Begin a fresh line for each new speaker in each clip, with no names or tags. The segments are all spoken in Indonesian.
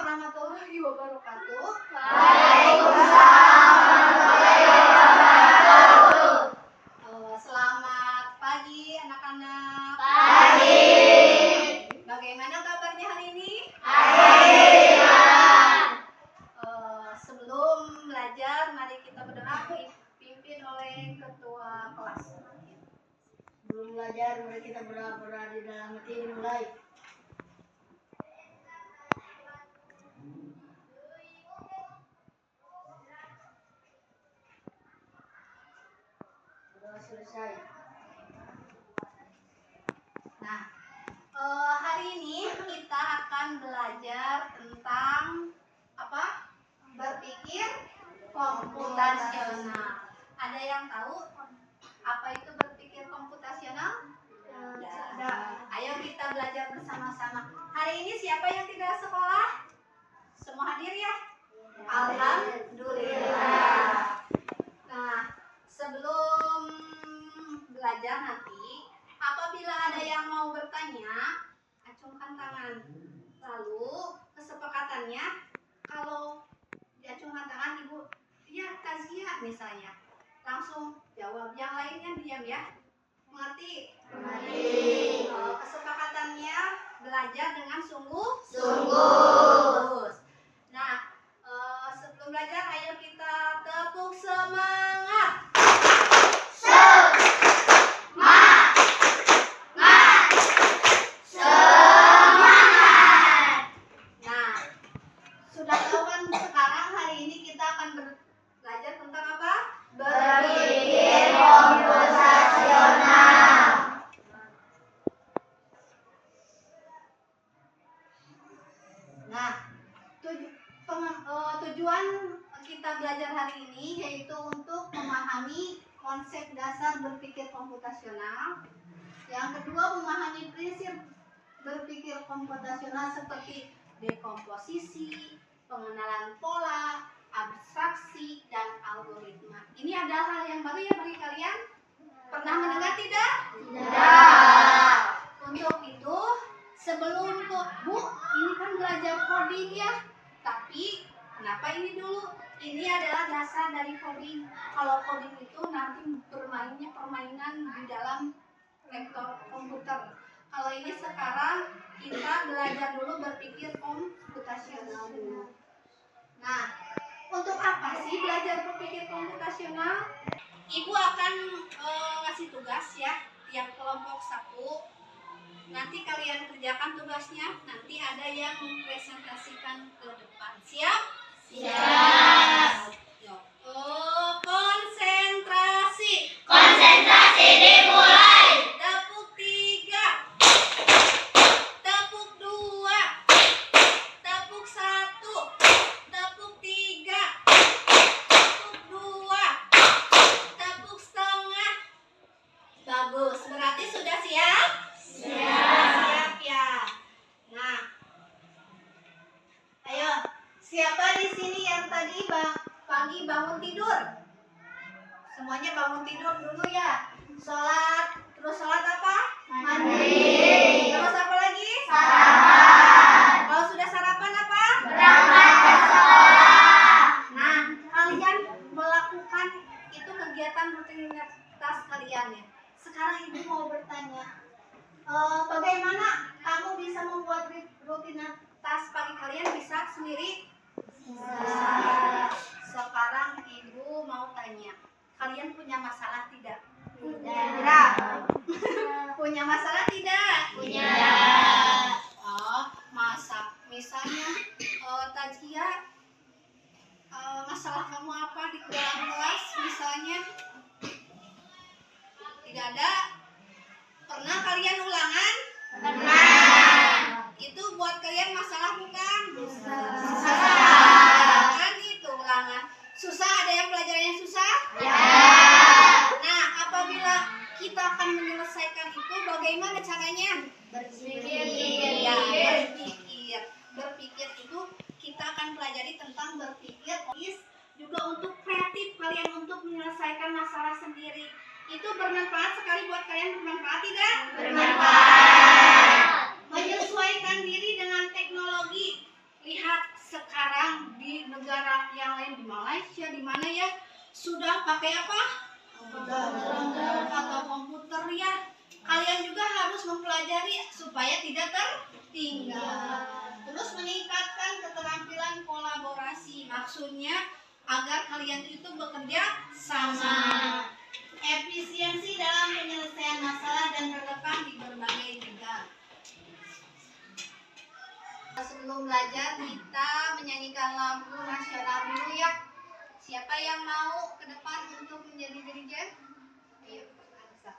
warahmatullahi wabarakatuh.
Waalaikumsalam warahmatullahi wabarakatuh.
Selamat pagi anak-anak.
Pagi.
Bagaimana kabarnya hari ini?
Alhamdulillah.
Sebelum belajar, mari kita berdoa dipimpin oleh ketua kelas.
Sebelum belajar, mari kita berdoa di dalam hati dimulai. Berdoa selesai.
Nah, hari ini kita akan belajar tentang apa? Berpikir komputasional. Ada yang tahu apa itu berpikir komputasional? Tidak. Ayo kita belajar bersama-sama. Hari ini siapa yang tidak sekolah? Semua hadir ya? Alhamdulillah. Nah, sebelum belajar nanti, apabila ada yang mau bertanya, acungkan tangan. Lalu kesepakatannya, kalau diacungkan tangan ibu, ya Tazkia misalnya, langsung jawab. Yang lainnya diam ya. Mengerti?
Mengerti.
Kesepakatannya belajar dengan sungguh.
Sungguh.
Nah, sebelum belajar, ayo kita tepuk semangat. Nah, sudah tahu kan sekarang hari ini kita akan belajar tentang apa?
Berpikir komputasional.
Nah, tujuan kita belajar hari ini yaitu untuk memahami konsep dasar berpikir komputasional. Yang kedua, memahami prinsip berpikir komputasional seperti dekomposisi, pengenalan pola, abstraksi, dan algoritma. Ini adalah hal yang baru ya bagi kalian? Pernah mendengar tidak?
Tidak.
Untuk itu, sebelum Bu, ini kan belajar coding ya. Tapi, kenapa ini dulu? Ini adalah dasar dari coding. Kalau coding itu nanti bermainnya permainan di dalam laptop komputer. Kalau ini sekarang kita belajar dulu berpikir komputasional dulu. Nah, untuk apa sih belajar berpikir komputasional? Ibu akan ngasih tugas ya, tiap kelompok satu. Nanti kalian kerjakan tugasnya, nanti ada yang mempresentasikan ke depan. Siap?
Siap.
Yuk. Konsentrasi.
Konsentrasi dimulai.
Tepuk 3. Tepuk 2. Tepuk 1. Tepuk 3. Tepuk 2. Tepuk setengah. Bagus, berarti sudah siap? Siap ya. Nah, ayo, siapa di sini yang tadi pagi bangun tidur? Semuanya bangun tidur dulu ya. Sholat, terus sholat apa?
Mandi.
Terus apa lagi?
Sarapan.
Kalau sudah sarapan apa?
Berangkat ke sekolah.
Nah, kalian melakukan itu kegiatan rutinitas kalian ya. Sekarang ibu mau bertanya, bagaimana kamu bisa membuat rutinitas pagi kalian bisa sendiri? Bisa. Sekarang ibu mau tanya, kalian punya masalah tidak?
Tidak.
Punya masalah tidak?
Punya.
Oh, misalnya Tazkia, masalah kamu apa di dalam kelas misalnya? Tidak ada? Pernah kalian ulangan?
Pernah.
Itu buat kalian masalah bukan?
Susah.
Kan itu ulangan. Susah, ada yang pelajarannya susah?
Ya.
Nah, apabila kita akan menyelesaikan itu, bagaimana caranya?
Berpikir.
Ya, berpikir. Berpikir itu kita akan pelajari tentang berpikir. Juga untuk kreatif kalian untuk menyelesaikan masalah sendiri. Itu bermanfaat sekali buat kalian, bermanfaat tidak?
Bermanfaat.
Menyesuaikan diri dengan teknologi. Lihat bagaimana ya? Sudah pakai apa? Komputer atau komputer ya. Kalian juga harus mempelajari supaya tidak tertinggal. Terus meningkatkan keterampilan kolaborasi. Maksudnya agar kalian itu bekerja sama. Efisiensi dalam penyelesaian masalah dan relevan di berbagai bidang. Sebelum belajar kita menyanyikan lagu nasional dulu ya. Siapa yang mau ke depan untuk menjadi dirijen? Ayo, Anissa.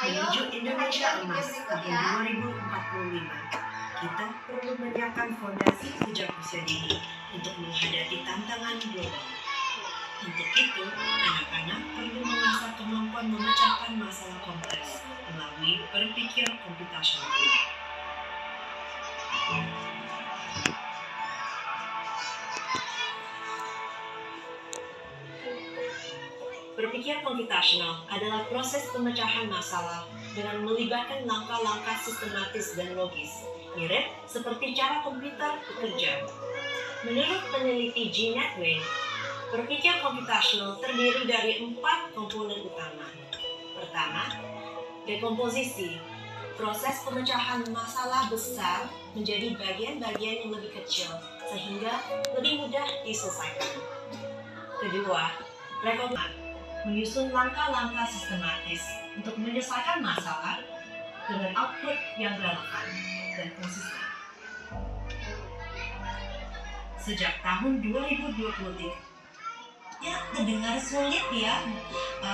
Menuju Indonesia Emas tahun 2045, kita perlu menyiapkan fondasi sejak usia dini untuk menghadapi tantangan global. Untuk itu, anak-anak perlu mengasah kemampuan memecahkan masalah kompleks melalui berpikir komputasional. Berpikir komputasional adalah proses pemecahan masalah dengan melibatkan langkah-langkah sistematis dan logis, mirip seperti cara komputer bekerja. Menurut peneliti Jeanette Wayne, berpikir komputasional terdiri dari 4 komponen utama. Pertama, dekomposisi, proses pemecahan masalah besar menjadi bagian-bagian yang lebih kecil sehingga lebih mudah diselesaikan. Kedua, rekomendasi, menyusun langkah-langkah sistematis untuk menyelesaikan masalah dengan output yang relevan dan konsisten. Sejak tahun 2023, ya terdengar sulit ya.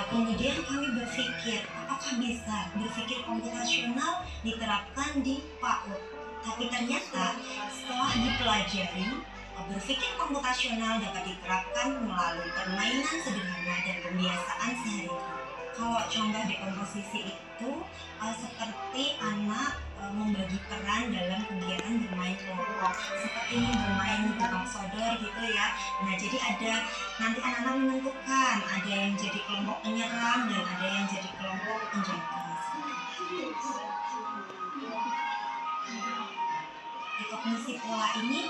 Kemudian kami berpikir, apakah bisa berpikir komputasional diterapkan di PAUD? Tapi ternyata setelah dipelajari, berpikir komputasional dapat diterapkan melalui permainan sederhana dan kebiasaan sehari-hari. Kalau contoh dekomposisi itu seperti anak membagi peran dalam kegiatan bermain kelompok, seperti bermain tebak sodor gitu ya. Nah, jadi ada nanti anak-anak menentukan ada yang jadi kelompok penyerang dan ada yang jadi kelompok penjaga. Dekognisi pola ini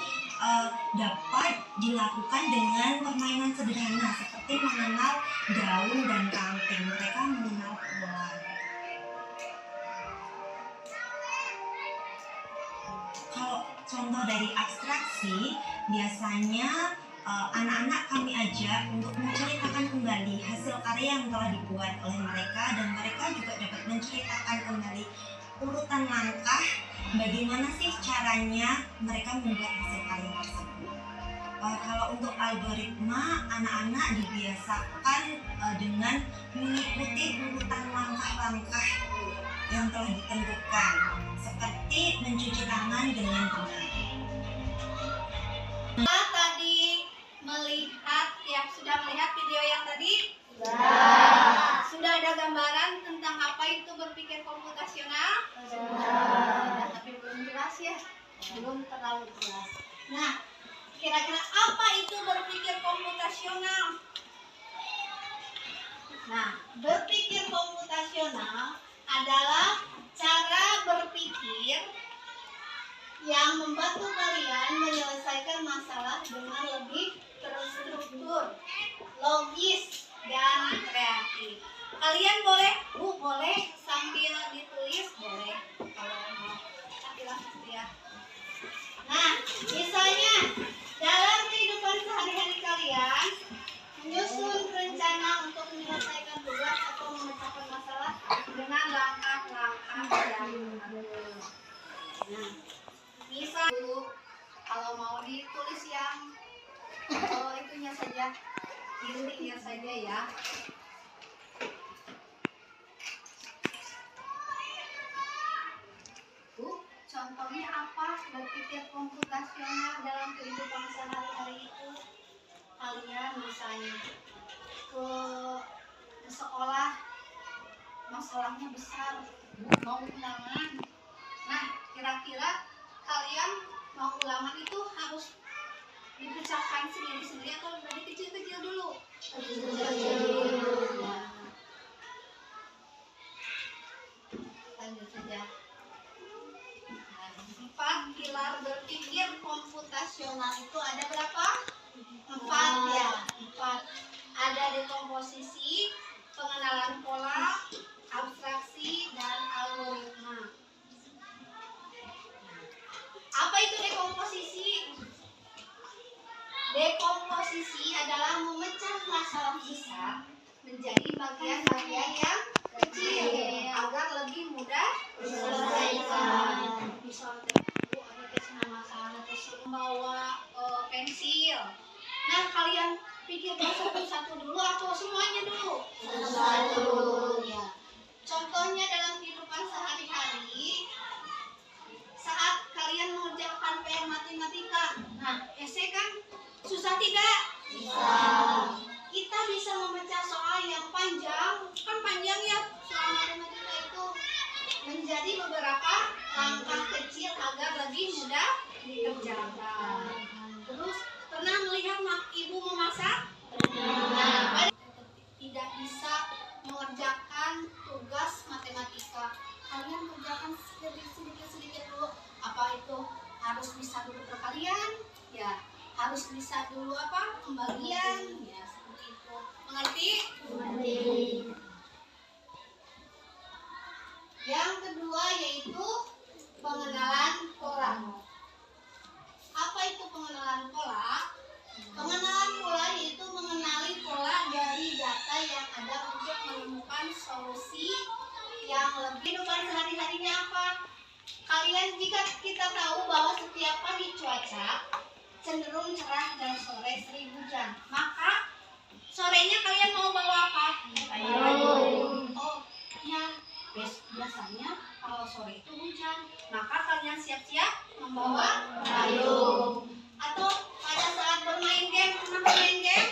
dapat dilakukan dengan permainan sederhana seperti mengenal daun dan ranting. Mereka mengenal pola. Kalau contoh dari abstraksi, biasanya anak-anak kami ajak untuk menceritakan kembali hasil karya yang telah dibuat oleh mereka, dan mereka juga dapat menceritakan kembali urutan langkah bagaimana sih caranya mereka membuat hasil karya tersebut. Kalau untuk algoritma, anak-anak dibiasakan dengan mengikuti urutan langkah-langkah yang telah ditentukan, seperti mencuci tangan dengan benar.
Tadi melihat ya, sudah melihat video yang tadi? Sudah ada gambaran tentang apa itu berpikir komputasional? Tapi belum jelas ya, belum terlalu jelas. Nah, kira-kira apa itu berpikir komputasional? Nah, berpikir komputasional adalah cara berpikir yang membantu kalian menyelesaikan masalah dengan lebih terstruktur, logis, dan kreatif. Kalian boleh, Bu, boleh sambil ditulis, boleh. Kalau mau kira-kira ya. Nah, misalnya dalam kehidupan sehari-hari kalian menyusun rencana untuk menyelesaikan tugas atau memecahkan masalah dengan langkah-langkah yang benar. Nah, misal dulu kalau mau ditulis yang itunya saja, intinya saja ya. Contohnya apa? Berpikir komputasional dalam kehidupan sehari-hari itu. Kalian misalnya ke sekolah, masalahnya besar, mau ulangan. Nah, kira-kira kalian mau ulangan itu harus dipecahkan sendiri-sendiri atau dari kecil-kecil dulu? Kecil-kecil dulu. Nah, lanjut saja. 4 pilar berpikir komputasional itu ada berapa? 4 ya. 4. Ada dekomposisi, pengenalan pola, abstraksi, dan algoritma. Apa itu dekomposisi? Dekomposisi adalah memecah masalah besar menjadi bagian-bagian yang kecil agar lebih mudah diselesaikan. Misalnya ada masalah membawa pensil. Nah, kalian pikirkan satu-satu dulu atau semuanya dulu? Satu. Ya. Contohnya dalam kehidupan sehari-hari, saat kalian mengerjakan PR matematika, nah esai kan susah tidak? Bisa. Kita bisa memecah soal yang panjang, kan panjang ya soal matematika itu, menjadi beberapa langkah kecil agar lebih mudah dikerjakan. Terus pernah melihat ibu memasak? Nah, tidak bisa mengerjakan tugas matematika. Kalian kerjakan sedikit-sedikit dulu. Apa itu? Harus bisa dulu perkalian, ya. Harus bisa dulu apa? Pembagian, ya seperti itu. Mengerti? Mengerti. Yang kedua yaitu pengenalan pola. Apa itu pengenalan pola? Pengenalan pola yaitu mengenali pola dari data yang ada untuk menemukan solusi yang lebih. Kehidupan sehari-harinya apa? Kalian, jika kita tahu bahwa setiap pagi cuaca cenderung cerah dan sore sering hujan, maka sorenya kalian mau bawa apa? Payung. Oh, ya. Biasanya kalau sore itu hujan, maka kalian siap-siap membawa payung. Atau pada saat bermain game, pernah bermain game?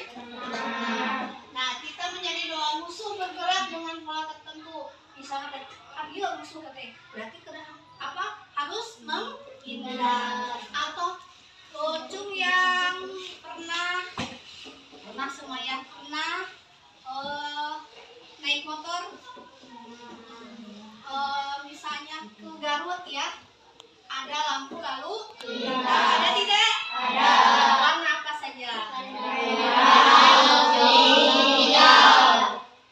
Nah, kita menjadi dua musuh bergerak dengan pola tertentu. Misalnya, ayo musuh katanya, berarti apa? Harus menghindar. Atau Cung yang pernah semua yang pernah naik motor, misalnya ke Garut ya, ada lampu lalu lintas, ada tidak? Ada. Warna apa saja? Hijau.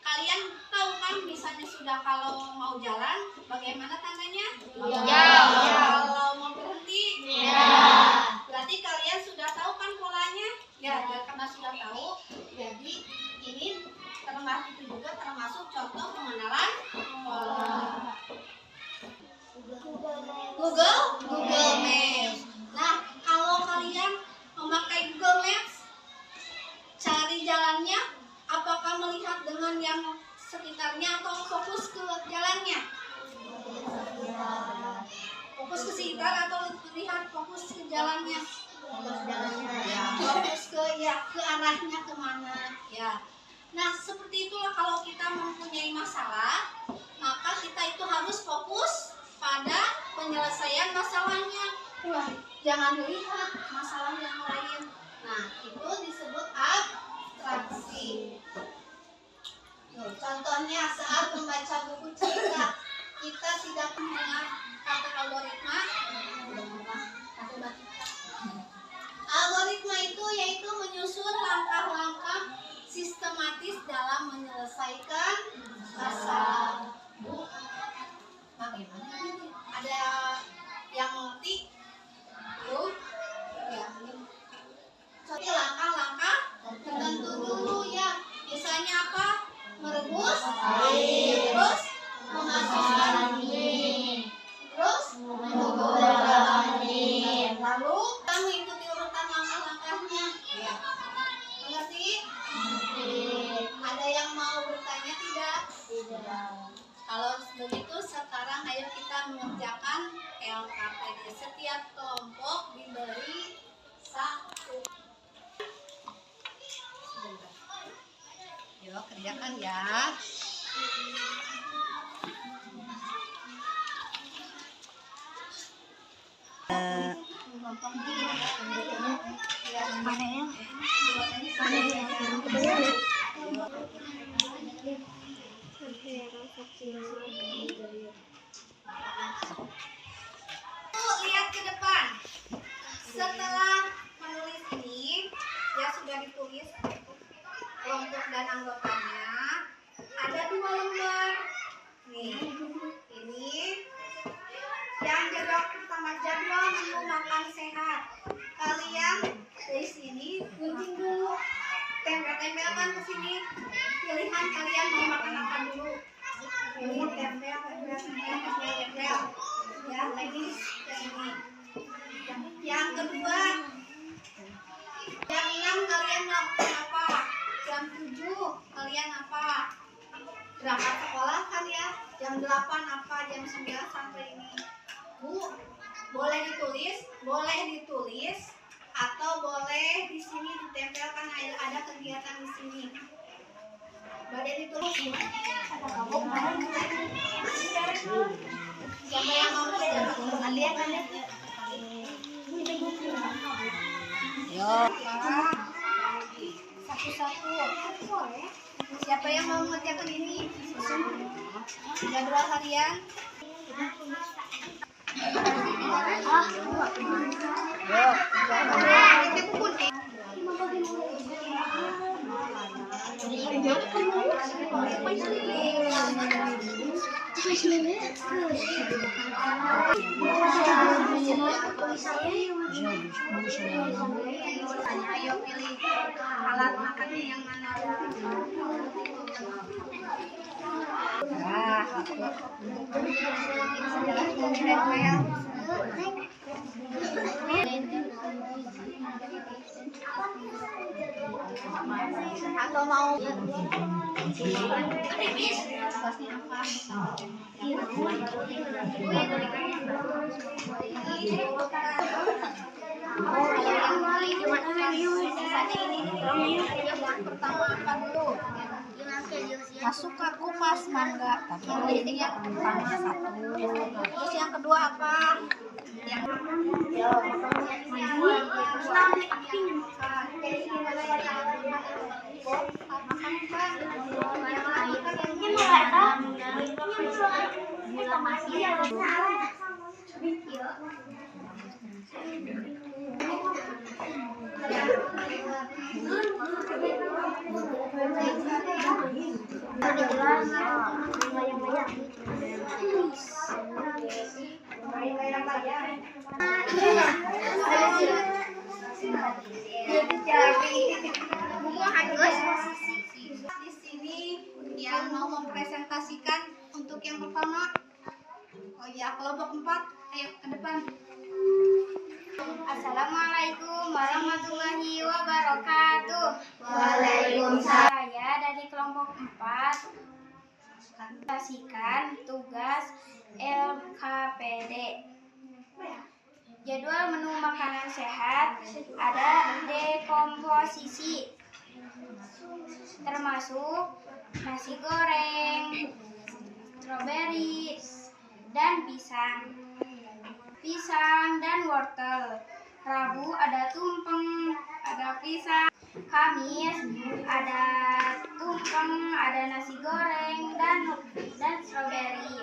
Kalian tahu kan misalnya sudah kalau mau jalan bagaimana tandanya? Hijau. Kalau mau berhenti? Merah. Berarti kalian sudah tahu kan polanya? Ya, karena sudah tahu, jadi ini itu juga termasuk contoh pengenalan pola. Google Maps. Nah, kalau kalian memakai Google Maps, cari jalannya, apakah melihat dengan yang sekitarnya atau fokus ke jalannya? Fokus ke sekitar atau melihat fokus ke jalannya? Fokus ke arahnya kemana? Ya. Nah, seperti itulah kalau kita mempunyai masalah, maka kita itu harus fokus pada penyelesaian masalahnya. Wah, jangan lihat masalah yang lain. Nah, itu disebut abstraksi. Contohnya saat membaca buku cerita, kita tidak mendengar kata algoritma. Algoritma itu yaitu menyusun langkah-langkah sistematis dalam menyelesaikan masalah. Bagaimana ini? Ada yang Kalau begitu sekarang ayo kita mengerjakan LKPD. Setiap kelompok diberi satu. Sebentar. Yuk kerjakan ya. Lihat ke depan. Setelah menulis ini, ya sudah ditulis kelompok dan anggotanya. Ada 2 lembar. Nih, ini yang jadwal pertama, jadwal menu makan sehat. Kalian dari sini gunting dulu, tempel-tempelkan ke sini. Pilihan kalian mau makan apa dulu. Ini tempel. Ya, lagi ke sini. Yang kedua, jam 6 kalian melakukan apa? Jam 7 kalian apa? Berangkat sekolah kan ya? Jam 8 apa? Jam 9 sampai ini. Bu, boleh ditulis atau boleh di sini ditempelkan, ada kegiatan di sini. Boleh ditulis. Siapa yang mau kalian? Yuk, satu-satu. Siapa yang mau mengerjakan ini? Jadwal harian. Ayo pilih alat makannya yang mana. Atau mau yang pertama apa dulu? Masuk ke kupas mangga, tapi ini yang pertama satu. Terus yang kedua apa? Yang di sini yang mau mempresentasikan untuk yang pertama. Oh ya, kelompok 4, ayo ke depan.
Assalamualaikum warahmatullahi wabarakatuh.
Waalaikumsalam.
Saya dari kelompok 4 presentasikan tugas LKPD. Jadwal menu makanan sehat ada dekomposisi, termasuk nasi goreng, stroberi, dan pisang dan wortel. Rabu ada tumpeng, ada pisang. Kamis ada tumpeng, ada nasi goreng dan stroberi.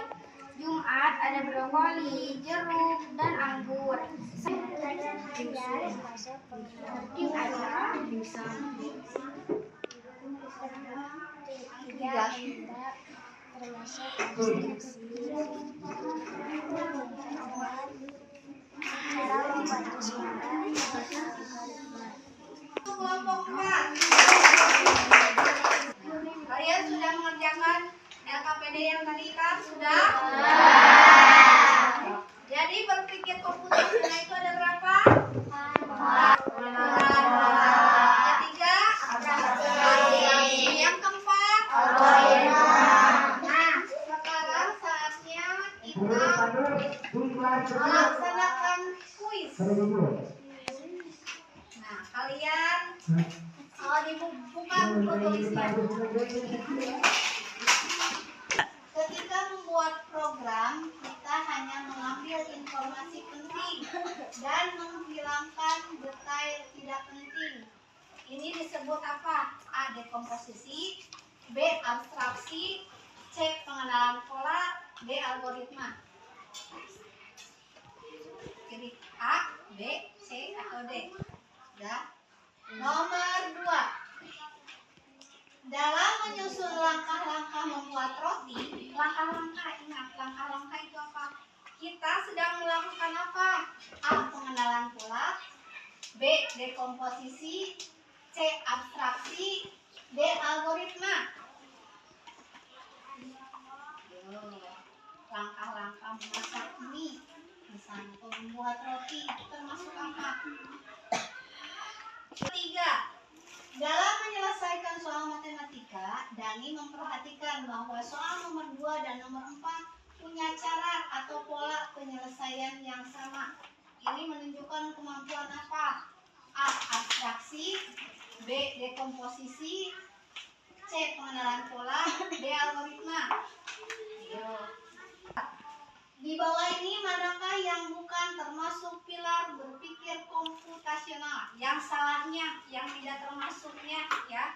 Jumat ada brokoli, jeruk, dan anggur.
Kelompok 4. Kalian sudah mengerjakan LKPD yang tadi kan? Sudah? Jadi berpikir komputernya itu ada berapa? 4. Ketiga? Yang keempat? melaksanakan kuis. Nah, kalian bukan buku tulisnya. Ketika membuat program, kita hanya mengambil informasi penting dan menghilangkan detail tidak penting. Ini disebut apa? A. Dekomposisi, B. Abstraksi, C. Pengenalan pola, D. Algoritma. Jadi A, B, C, atau D? Ya. Nomor 2. Dalam menyusun langkah-langkah membuat roti, langkah-langkah, ingat, langkah-langkah itu apa? Kita sedang melakukan apa? A. Pengenalan pola, B. Dekomposisi, C. Abstraksi, D. Algoritma. Langkah-langkah memasak mie, misalnya membuat roti, termasuk apa? 3. Dalam menyelesaikan soal matematika, Dani memperhatikan bahwa soal nomor 2 dan nomor 4 punya cara atau pola penyelesaian yang sama. Ini menunjukkan kemampuan apa? A. Abstraksi, B. Dekomposisi, C. Pengenalan pola, D. Algoritma. Di bawah ini manakah yang bukan termasuk pilar berpikir komputasional? Yang salahnya, yang tidak termasuknya, ya.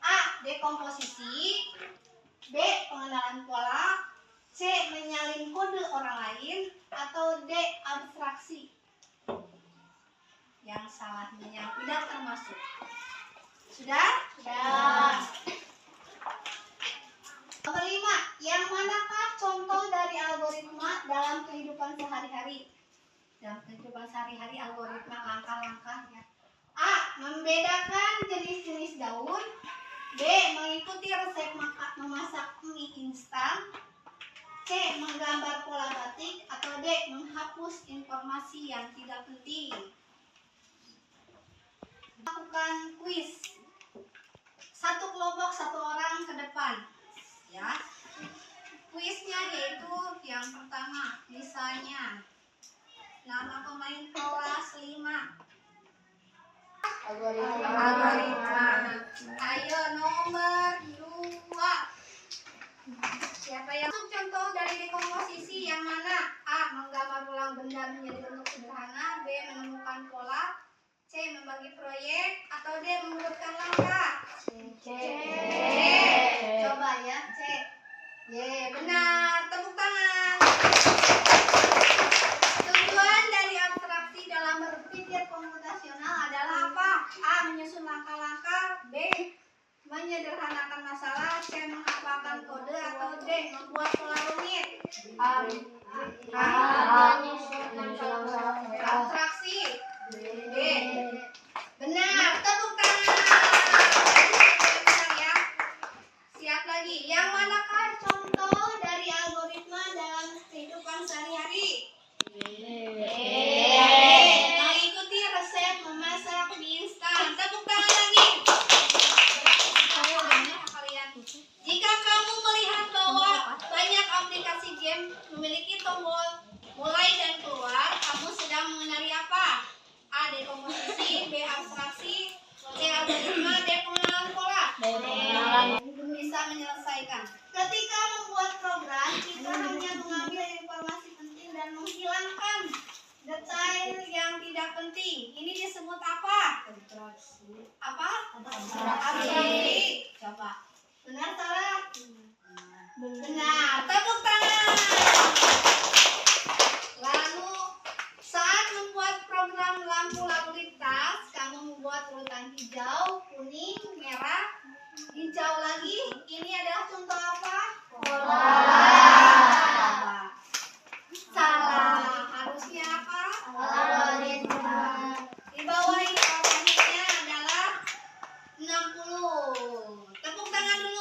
A. Dekomposisi, B. Pengenalan pola, C. Menyalin kode orang lain, atau D. Abstraksi. Yang salahnya, yang tidak termasuk. Sudah? Sudah. Nomor 5, yang manakah contoh dari algoritma dalam kehidupan sehari-hari? Dalam kehidupan sehari-hari, algoritma langkah-langkahnya. A. Membedakan jenis-jenis daun, B. Mengikuti resep memasak mie instan, C. Menggambar pola batik, atau D. Menghapus informasi yang tidak penting. Lakukan kuis. 1 kelompok 1 orang ke depan. Ya, kuisnya yaitu yang pertama, misalnya nama pemain kelas 5. Algoritma. Ayo nomor 2. Siapa yang contoh dari dekomposisi yang mana? A. Menggambar ulang benda menjadi bentuk sederhana, B. Menemukan pola, C. Membagi proyek, atau D. Membuatkan langkah. C. Coba ya, C. Ye, benar. Tepuk tangan. Tujuan dari abstraksi dalam berpikir komputasional adalah apa? A. Menyusun langkah-langkah, B. Menyederhanakan masalah, C. Menghafalkan kode, atau D. Membuat pola rumit. Abstraksi. D. Benar. Tepuk tangan. Ya. Siap lagi. Yang manakah contoh dari algoritma dalam kehidupan sehari-hari? Mengikuti resep memasak mie instan. Tepuk tangan lagi. Jika kamu melihat bahwa banyak aplikasi game memiliki tombol mulai dan keluar, kamu sedang mengenali apa? A. Dekomposisi, B. Abstraksi, C. Algoritma, D. Pengenalan pola. Bisa menyelesaikan. Ketika membuat program, kita hanya mengambil informasi penting dan menghilangkan detail yang tidak penting. Ini disebut apa? Apa? Abstraksi. Coba. Benar salah? Benar. Tepuk tangan. Lalu saat membuat program lampu lalu lintas, kamu membuat urutan hijau, kuning, merah, hijau lagi. Ini adalah contoh apa? Pola. Salah. Harusnya apa? Algoritma. Di bawah ini algoritmanya adalah 60. Tepuk tangan dulu.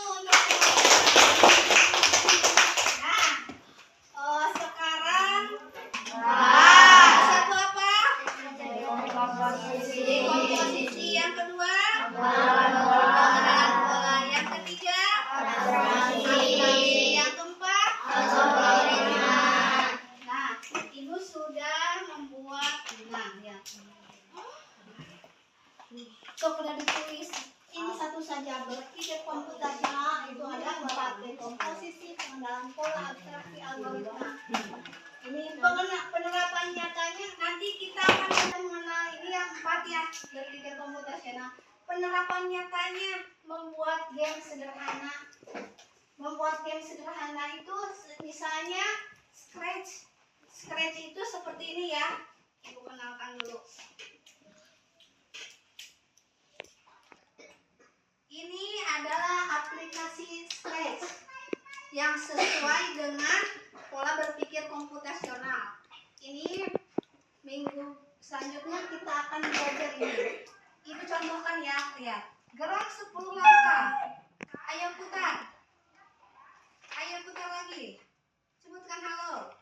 dalam pola abstraksi algoritma. Ini penerapan nyatanya nanti kita akan mengenal ini yang 4 ya, berpikir komputasional. Penerapan nyatanya membuat game sederhana. Membuat game sederhana itu misalnya Scratch. Scratch itu seperti ini ya. Ibu kenalkan dulu. Ini adalah aplikasi Scratch yang sesuai dengan pola berpikir komputasional. Ini minggu selanjutnya kita akan belajar ini. Ibu contohkan ya, lihat. Gerak 10 langkah. Ayo putar. Ayo putar lagi. Sebutkan halo.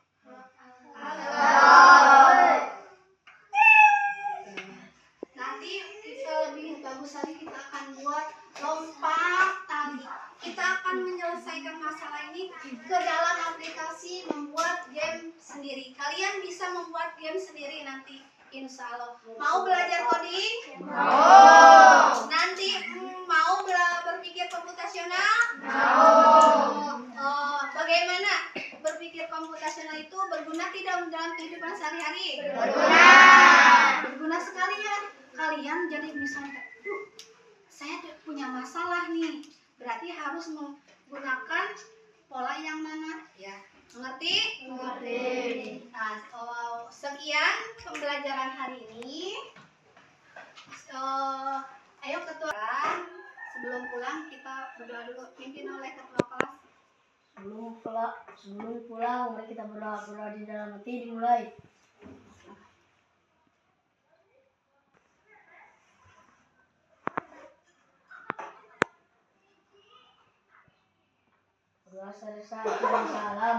Nanti lebih bagus lagi kita akan buat lompat tali. Kita akan menyelesaikan masalah ini ke dalam aplikasi membuat game sendiri. Kalian bisa membuat game sendiri nanti, insya Allah. Mau belajar coding? Mau. Nanti mau berpikir komputasional? Mau. Bagaimana berpikir komputasional itu berguna tidak dalam kehidupan sehari-hari? Berguna. Berguna sekali ya. Kalian jadi misalnya, saya punya masalah nih, berarti harus menggunakan pola yang mana? Ya, mengerti? Mengerti. Nah, sekian pembelajaran hari ini. Ayo ketua. Sebelum pulang kita berdoa dulu, pimpin oleh ketua kelas.
Sebelum pulang, mari kita berdoa di dalam hati. Dimulai. Salam.